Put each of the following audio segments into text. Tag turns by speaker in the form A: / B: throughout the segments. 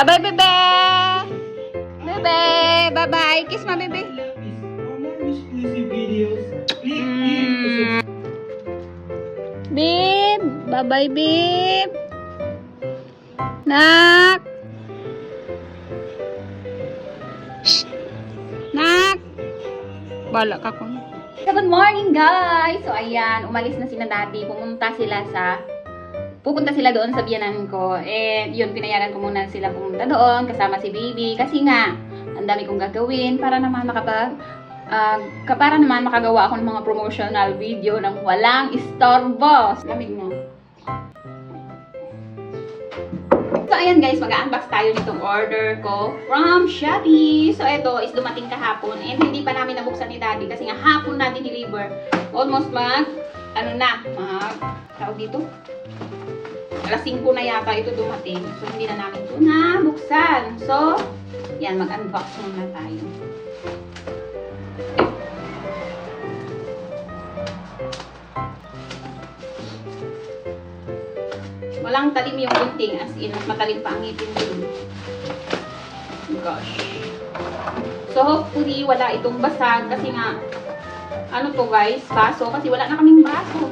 A: Bye-bye, bebe! Bebe! Bye-bye! Kiss mo, bebe!
B: Exclusive videos. Click.
A: Babe! Bye-bye, babe! Nak! Shh! Nak! Bala ka ko. Good morning, guys! So, ayan. Umalis na sila daddy. Pupunta sila doon sa biyanan ko. And, yun, pinayagan ko muna sila pumunta doon. Kasama si baby. Kasi nga, ang dami kong gagawin para naman makagawa ako ng mga promotional video ng walang istorbo. Lamig na. So, ayan guys, mag-unbox tayo nitong order ko from Shopee. So, ito is dumating kahapon and hindi pa namin nabuksan ni Daddy kasi nga hapon na diniliver. Almost tawag dito? Alas 5 na yata ito dumating. So, hindi na namin ito nabuksan. So, yan, mag-unbox muna tayo. Walang talim yung gunting, as in, matalim pa ang ngipin ko. Gosh. So, hopefully, wala itong basag kasi nga, ano to guys, baso, kasi wala na kaming baso.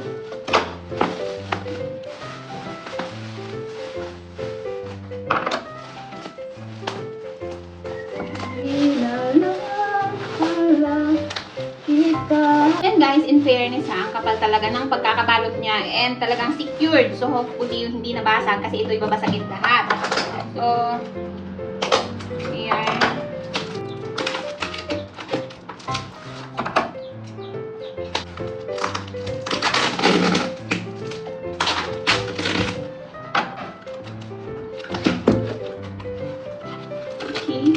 A: And guys, in fairness ha, ang kapal talaga ng pagkakabalot niya and talagang secured. So hopefully hindi nabasag kasi ito ibabasagin lahat. So, ayan. Okay.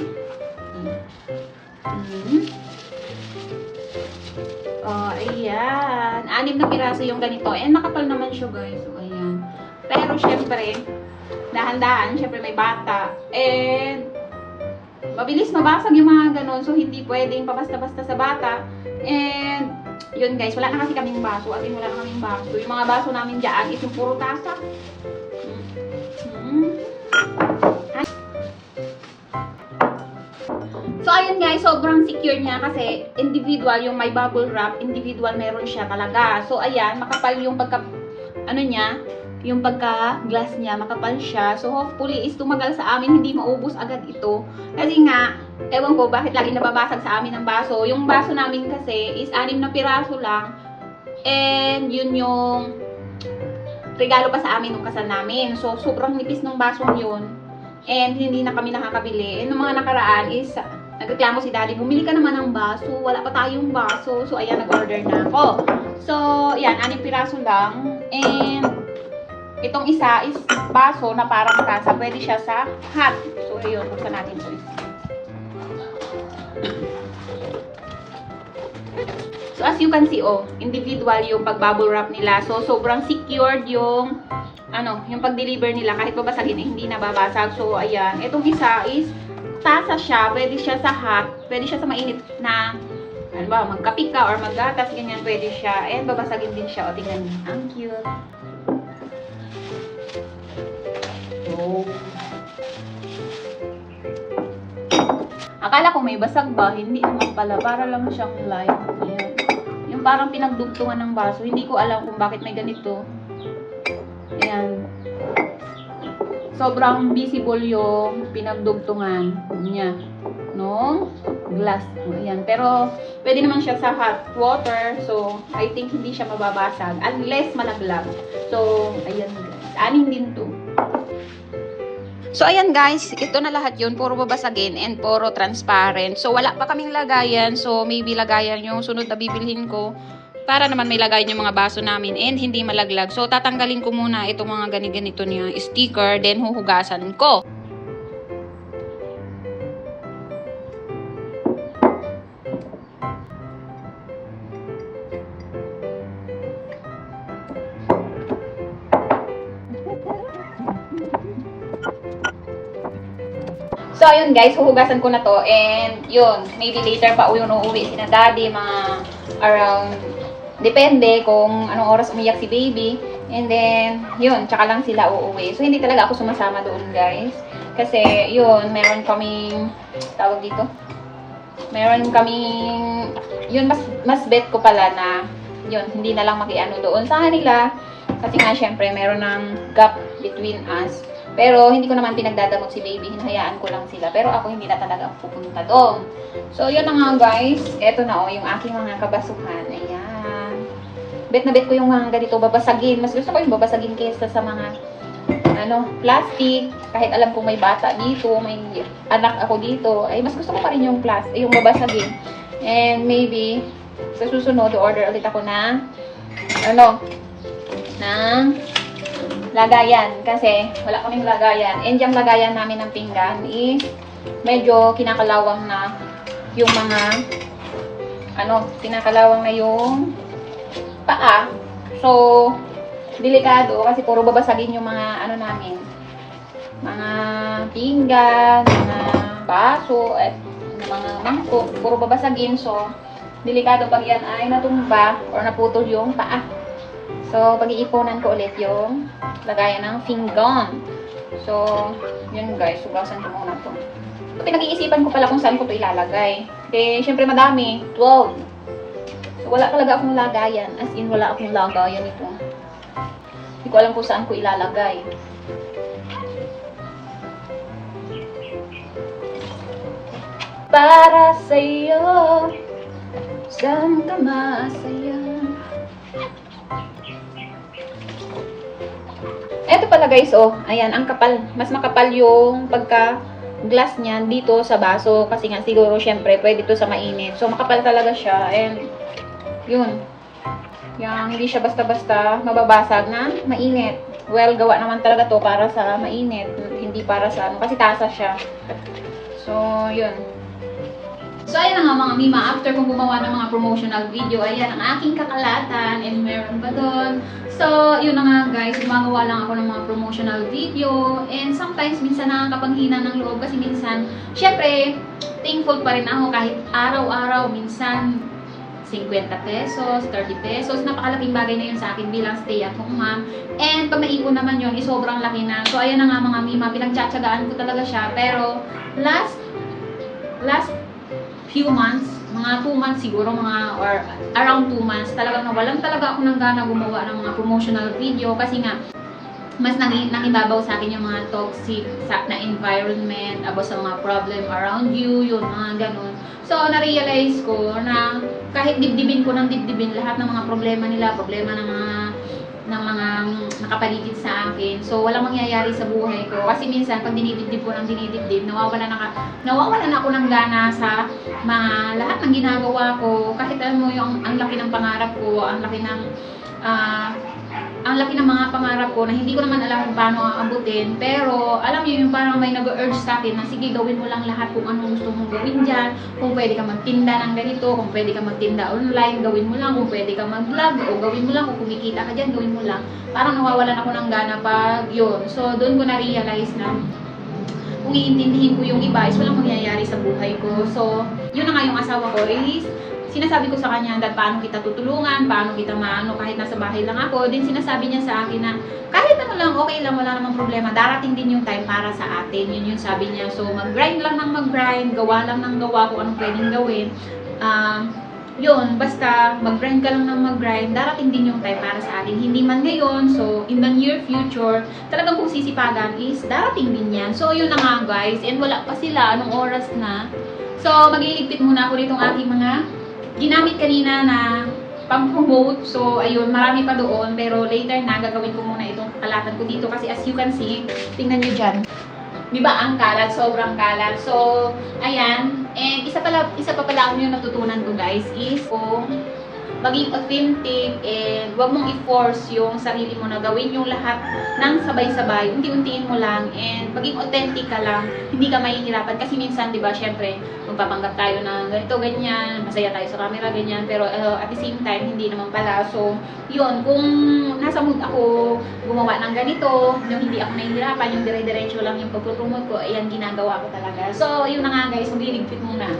A: Oh, ayan. 6 na piraso yung ganito. And makapal naman siya, guys. So, ayan. Pero, syempre, dahan-dahan. Syempre, may bata. And, mabilis mabasag yung mga ganon. So, hindi pwedeng pabasta-basta sa bata. And, yun guys. Wala na kasi kaming baso. At wala na kaming baso. Yung mga baso namin dyan is yung puro tasa. So, ayun guys, sobrang secure niya kasi individual yung may bubble wrap, individual meron siya talaga. So, ayan, makapal yung yung pagka-glass niya, makapal siya. So, hopefully is tumagal sa amin, hindi maubos agad ito. Kasi nga, ewan ko bakit lagi nababasag sa amin ang baso. Yung baso namin kasi is 6 na piraso lang. And, yun yung regalo pa sa amin nung kasal namin. So, sobrang nipis ng basong yun. And, hindi na kami nakakabili. And, nung mga nakaraan is, nagreklamo si Daddy, bumili ka naman ng baso, wala pa tayong baso. So, ayan, nag-order na ako. So, yan, 6 piraso lang. And, itong isa is baso na parang tasa. Pwede siya sa hot. So, ayun, buksan natin ito. So, as you can see, individual yung pag-bubble wrap nila. So, sobrang secured yung, yung pag-deliver nila. Kahit babasagin, hindi nababasag. So, ayan. Itong isa is, tasa siya, pwede siya sa hot, pwede siya sa mainit na, magkape ka or maggatas, ganyan, pwede siya. And babasagin din siya. O, tingnan niyo. Ang cute. Oh. Akala ko may basag ba? Hindi naman pala. Para lang siyang light. Ayan. Yung parang pinagdugtungan ng baso. Hindi ko alam kung bakit may ganito. Ayan. Sobrang visible yung pinagdugtungan niya no glass. Ayan. Pero pwede naman siya sa hot water. So, I think hindi siya mababasag unless malaglag. So, ayan guys. 6 din to. So, ayan guys. Ito na lahat yun. Puro babasagin and puro transparent. So, wala pa kaming lagayan. So, maybe lagayan yung sunod na bibilhin ko. Para naman may lagay yung mga baso namin and hindi malaglag. So, tatanggalin ko muna itong mga ganito niya sticker, then huhugasan ko. So, ayun guys, huhugasan ko na to and yun, maybe later pa uuwi si na Daddy, mga around depende kung anong oras umiyak si baby. And then, yun, tsaka lang sila uuwi. So, hindi talaga ako sumasama doon, guys. Kasi, yun, meron kaming, tawag dito, meron kaming, yun, mas bet ko pala na, yun, hindi na lang makiano doon sa kanila. Kasi nga, syempre, meron ng gap between us. Pero, hindi ko naman pinagdadamot si baby. Hinahayaan ko lang sila. Pero ako, hindi na talaga pupunta doon. So, yun na nga, guys. Eto na, yung aking mga kabasuhan. Ayan. Bet na bet ko yung mga ganito babasagin. Mas gusto ko yung babasagin kaysa sa mga plastic. Kahit alam kong may bata dito, may anak ako dito, ay mas gusto ko pa rin yung yung babasagin. And maybe, sa susunod, order ulit ako ng lagayan. Kasi, wala kaming lagayan. And yung lagayan namin ng pinggan is, medyo kinakalawang na yung mga, kinakalawang na yung paa. So, delikado kasi puro babasagin yung mga namin. Mga pinggan, mga baso, at mga mangkok, puro babasagin. So, delikado pag yan ay natumba or naputol yung paa. So, pag-iipunan ko ulit yung lagayan ng pinggan. So, yun guys, sugasan ko muna to. So, pinag-iisipan ko pala kung saan ko to ilalagay. Eh, syempre madami, 12. So, wala talaga akong lagayan. As in, wala akong lagayan ito. Hindi ko alam kung saan ko ilalagay. Para sa'yo, saan ka masaya? Eto pala guys, ayan, ang kapal. Mas makapal yung pagka-glass niyan dito sa baso. Kasi nga, siguro, syempre, pwede to sa mainit. So, makapal talaga siya. And, yun. Yung hindi siya basta-basta mababasag na mainit. Well, gawa naman talaga to para sa mainit. Hindi para sa kasi tasa siya. So, yun. So, ayan na nga mga mima. After kong gumawa ng mga promotional video, ayan ang aking kakalatan. And meron pa doon. So, yun na nga guys. Gumagawa lang ako ng mga promotional video. And sometimes, minsan nakakapanghina ng loob. Kasi minsan, syempre, thankful pa rin ako kahit araw-araw. Minsan, 50 pesos, 30 pesos. Napakalaking bagay na yun sa akin bilang stay-at-home mom. And pag naipon naman yun, sobrang laki na. So, ayan na nga mga mima, pinagtsatsagaan ko talaga siya. Pero, last few months, mga 2 months siguro, or around 2 months, talagang nawalan talaga ako ng gana gumawa ng mga promotional video. Kasi nga, mas nangibabaw sa akin yung mga toxic na environment, about sa mga problem around you, yun, mga ganun. So, na-realize ko na kahit dibdibin ko ng dibdibin lahat ng mga problema nila, problema ng mga nakapaligid sa akin. So, walang mangyayari sa buhay ko. Kasi minsan, pag dinidibdib ko ng dinidibdib, nawawalan ako ng gana sa lahat ng ginagawa ko. Kahit alam mo yung ang laki ng pangarap ko, ang laki ng mga pangarap ko na hindi ko naman alam kung paano aabutin. Pero, alam niyo yung parang may nag-urge sa akin na sige, gawin mo lang lahat kung anong gusto mong gawin dyan. Kung pwede ka magtinda ng ganito, kung pwede ka magtinda online, gawin mo lang. Kung pwede ka mag-vlog, o gawin mo lang. Kung kumikita ka dyan, gawin mo lang. Parang nawawalan ako ng gana pag yun. So, doon ko na-realize na kung iintindihin ko yung iba, is walang mangyayari sa buhay ko. So, yun na nga yung asawa ko is sinasabi ko sa kanya that paano kita tutulungan, paano kita maano kahit nasa bahay lang ako. Din sinasabi niya sa akin na kahit ano lang, okay lang, wala namang problema. Darating din yung time para sa atin. Yun yung sabi niya. So, mag-grind lang ng mag-grind, gawa lang ng gawa kung anong pwedeng gawin. Yun, basta mag-grind ka lang ng mag-grind, darating din yung time para sa atin. Hindi man ngayon, so in the near future, talagang kung sisipagan is darating din yan. So, yun na nga guys. And wala pa sila, anong oras na. So, magliligpit muna ako nitong aking mga ginamit kanina na pang-promote. So, ayun, marami pa doon. Pero later na, gagawin ko muna itong kakalatan ko dito. Kasi as you can see, tingnan nyo dyan. Diba, ang kalat, sobrang kalat. So, ayan. And isa pa pala yung natutunan ko guys is kung maging authentic and wag mong i-force yung sarili mo na gawin yung lahat ng sabay-sabay. Unti-untiin mo lang and maging authentic ka lang. Hindi ka mahihirapan kasi minsan, 'di ba, syempre, magpapanggap tayo na ganito, ganyan, masaya tayo sa camera, ganyan, pero at the same time, hindi naman pala. So, yun, kung nasa mood ako gumawa ng ganito, yung hindi ako nahihirapan, yung dire-diretso lang yung pagpo-promote ko, ayan, ginagawa ko talaga. So, yun na nga guys, magliligpit muna.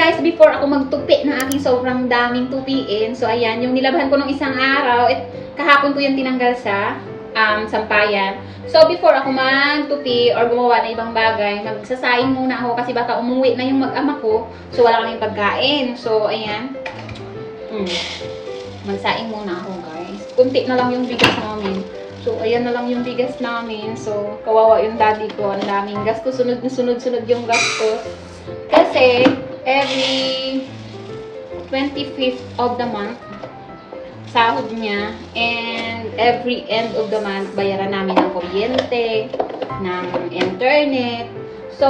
A: guys, before ako magtupi ng aking sobrang daming tupiin, so ayan, yung nilabhan ko nung isang araw, kahapon ko yung tinanggal sa sampayan. So before ako magtupi or gumawa ng ibang bagay, magsasaing muna ako kasi baka umuwi na yung mag-ama ko, so wala kaming pagkain. So ayan, magsaing muna ako guys. Kunti na lang yung bigas namin. So ayan na lang yung bigas namin. So kawawa yung daddy ko, ang daming gastos, sunod yung gastos. Kasi every 25th of the month, sahod niya, and every end of the month, bayaran namin ng kuryente, ng internet. So,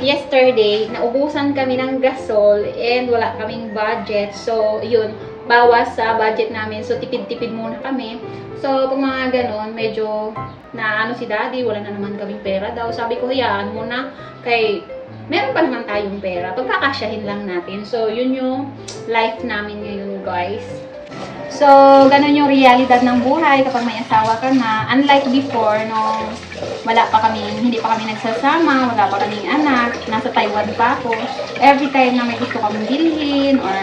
A: yesterday, naubusan kami ng gasol and wala kaming budget. So, yun, bawas sa budget namin. So, tipid-tipid muna kami. So, pag mga ganon, medyo na si daddy, wala na naman kaming pera daw. Sabi ko, hayaan mo na kay meron pa naman tayong pera. Pagkakasyahin lang natin. So, yun yung life namin ngayon, guys. So, ganun yung realidad ng buhay kapag may asawa ka na. Unlike before, nung hindi pa kami nagsasama, wala pa kaming anak, nasa Taiwan pa ako. Every time na may gusto kaming bilhin, or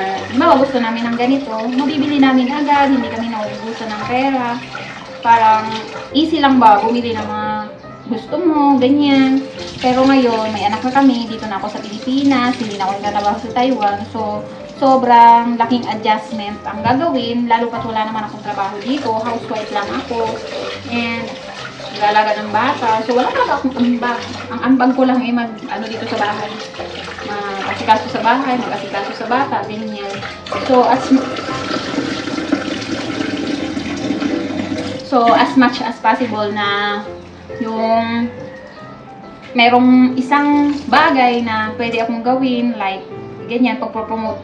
A: gusto namin ng ganito, mabibili namin agad, hindi kami nauubusan ng pera. Parang easy lang ba, bumili ng mga gusto mo, ganyan. Pero ngayon, may anak na kami, dito na ako sa Pilipinas, hindi na ako nagtatrabaho sa Taiwan. So, sobrang laking adjustment ang gagawin, lalo pat wala naman akong trabaho dito, housewife lang ako, and nag-alaga ng bata. So, wala talaga akong ambag. Ang ambag ko lang ay dito sa bahay. Mag-asikaso sa bahay, mag-asikaso sa bata, ganyan. So, as much as possible na yung merong isang bagay na pwede akong gawin, like, ganyan, pagpropromote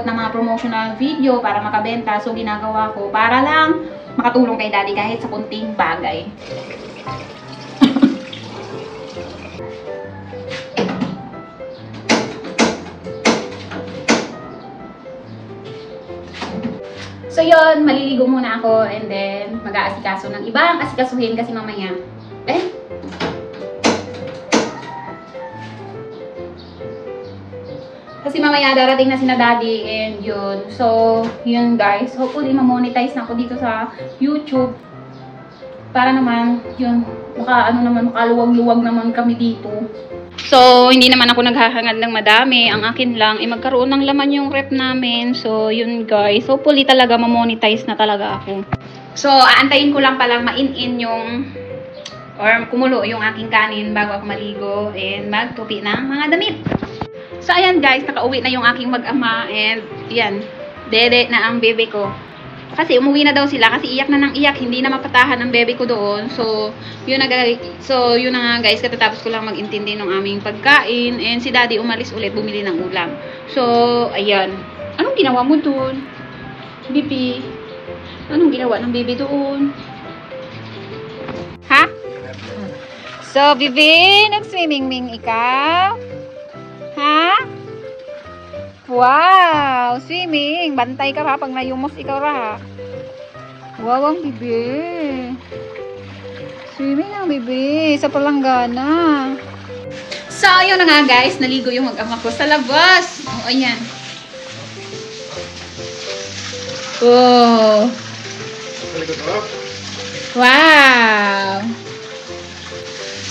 A: ng mga promotional video para makabenta. So, ginagawa ko para lang makatulong kay daddy kahit sa kunting bagay. So, yun, maliligo muna ako and then mag-aasikaso ng ibang asikasuhin kasi mamaya. Kasi mamaya darating na sina daddy and yun. So, yun guys. Hopefully, ma-monetize na ako dito sa YouTube. Para naman, yun, makaluwag-luwag naman kami dito. So, hindi naman ako naghahangad ng madami. Ang akin lang, magkaroon ng laman yung rep namin. So, yun guys. Hopefully talaga ma-monetize na talaga ako. So, aantayin ko lang palang ma-in-in or kumulo yung aking kanin bago ako maligo and magtupi ng mga damit. So, ayan guys, nakauwi na yung aking mag-ama and yan, dede na ang bebe ko. Kasi umuwi na daw sila kasi iyak na ng iyak, hindi na mapatahan ang bebe ko doon. So, yun na nga guys, katatapos ko lang mag-intindi ng aming pagkain and si daddy umalis ulit bumili ng ulam. So, ayan. Anong ginawa mo doon? Bibi? Anong ginawa ng bebe doon? Ha? So, Bibi, nag-swimming ikaw? Ha? Wow! Swimming! Bantay ka ha pag nayumos ikaw ha. Wow, ang bibi. Swimming ang bibi sa palanggana. So, yun na nga guys. Naligo yung mag-ama ko sa labas. O, ayan. Oh. Wow!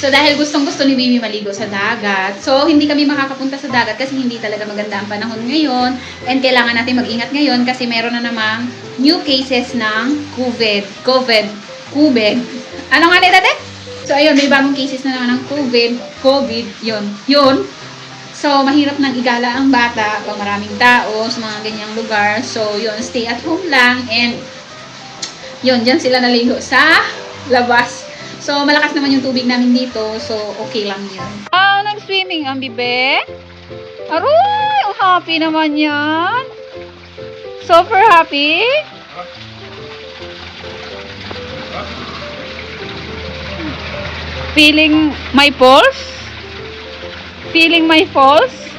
A: So, dahil gustong-gusto ni Bibi maligo sa dagat, so, hindi kami makakapunta sa dagat kasi hindi talaga maganda ang panahon ngayon. And kailangan natin mag-ingat ngayon kasi meron na namang new cases ng COVID. Ano nga nila, Dad? So, ayun, may bagong cases na naman ng COVID, yun. So, mahirap nang igala ang bata pag maraming tao sa mga ganyang lugar. So, yun, stay at home lang. And, yun, dyan sila naligo sa labas. So, malakas naman yung tubig namin dito. So, okay lang yun. Nag-swimming ang bibe. Aroy! Ang happy naman yan. Super happy. Feeling my pulse? Feeling my pulse?